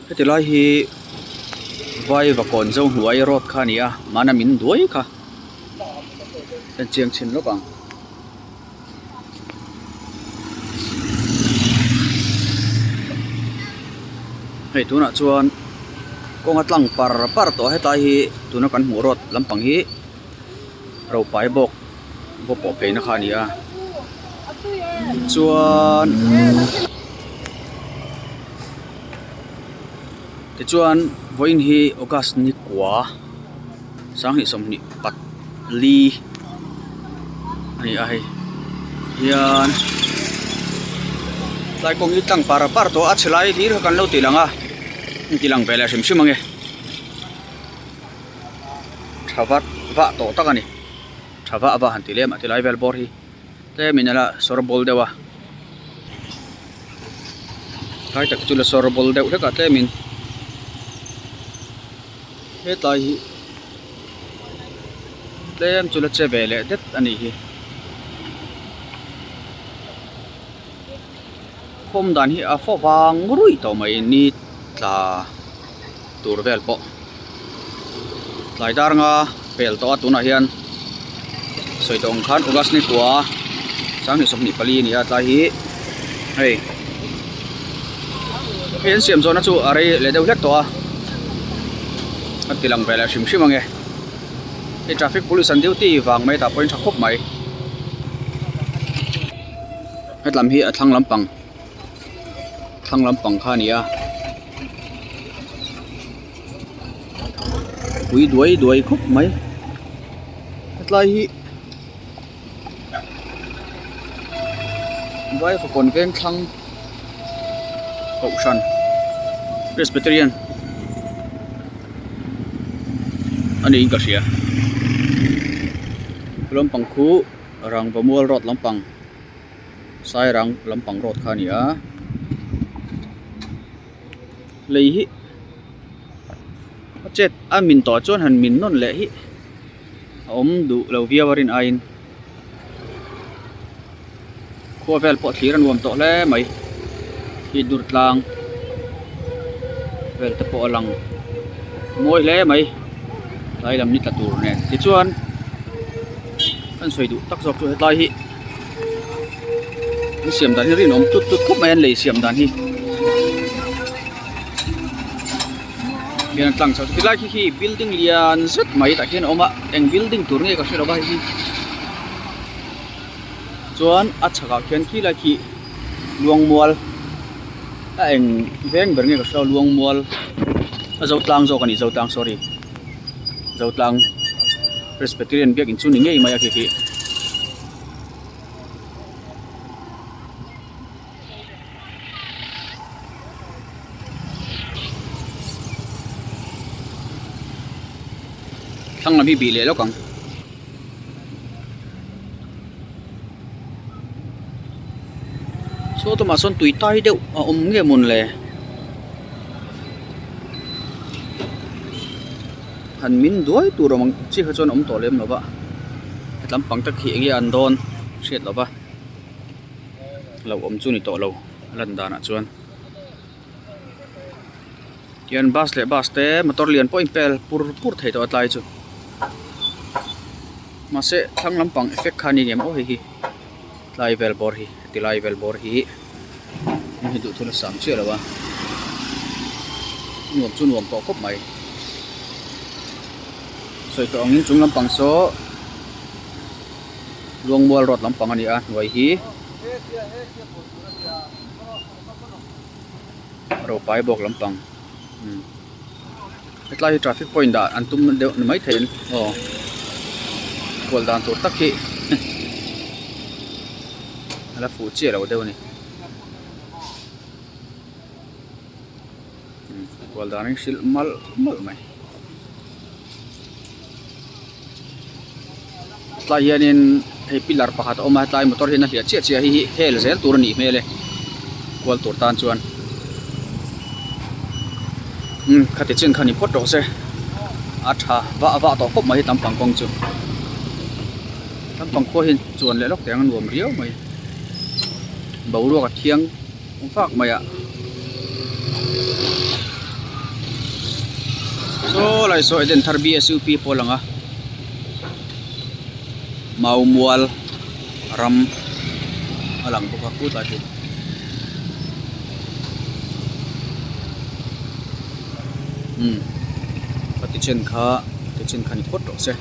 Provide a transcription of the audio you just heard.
Heti lai hi vai và còn dâu nuôi rốt kha nia mana min đuôi kha en chiang chin lo bang hei tuna chuan kong atlang par to hetai hi tuna kan hmu rot lampang hi ro pai bok bo po pe na kha nia chuan te chuan voin hi August ni kwa sang hi som ni pat li ani ai hian lai kong itang par to achlai dir kan lo tilanga tilang bela sim simange thawat wa to takani thawa wa han tilem atilai vel bor hi te minala sorbol dewa kai tak chula sorbol deu thaka te min hetai hi tem chula chevele det ani hi khom dan hi a fo wang rui to mai ni tla turvel po lai dar nga pel to atuna hian soitong khan ugas ni tua sang ni somni pali ni ata hi hei hian siam zona chu are le deu hlek to a tilang bela sim simange e traffic police and duty wang mai ta point khop mai hetlam hi a thlang lampang kha nia ui duai khop mai hetlai hi vai ko kon veng thlang Ocean Presbyterian ani in ka sia lampang khu rang pamual rot lampang sai rang lampang rot kha nia lei hi chet amin to chon han min non le hi om du lo via warin ain kho vel po thiran wom to le mai hi dur tlang vel te po lang moi le mai lai lam ni ta tur ne ti chuan an soi du tak jok chu hetlai hi ni siam dan hi rin om tut khop mai an lei siam dan hi bian tlang chau ti lai hi building lian zet mai ta hian oma eng building tur nge ka hre ba hi chuan a chhaka khian khi lai khi luang mual a eng veng ber nge ka hro luang mual a zo tlang zo ka ni zo tlang sorry zo tlang Presbyterian biak in chu ni ngei mai a khi thang lam hi bi le lo kang so to ma son tui tai deu a om nge mun le han min duai tu romang chi ha chon om to lem lo ba hetlam pang tak hi nge an don shet lo ba lo om chu ni to lo lan dana chuan kian bus te motor lian point pel pur thei to atlai chu mase thang lampang effect khani ngem o hi lai vel bor hi ti lai vel bor hi ni du thula sam che lawa nuam chu nuam to kop mai soi to angin chung lampang so luang mual rot lampang ani a nuai hi ro pai bok lampang hetlai traffic point da antum de mai thein kol dan to takhi ala fu che lo de ni kol dan sil mal mai tlayanin he pilar pakhat oma tlai motor hin a hlia che hi hel zel tur ni mele kol tur tan chuan khati chen khani photo se atha wa to khop mai tampang kong chu tampang ko hin chuan le lok teng an wom riau mai bau ro ka thiang fak mai a so lai so den thar BSUP polanga maumual ram alang buka ku tadi pati chen kha ni photo se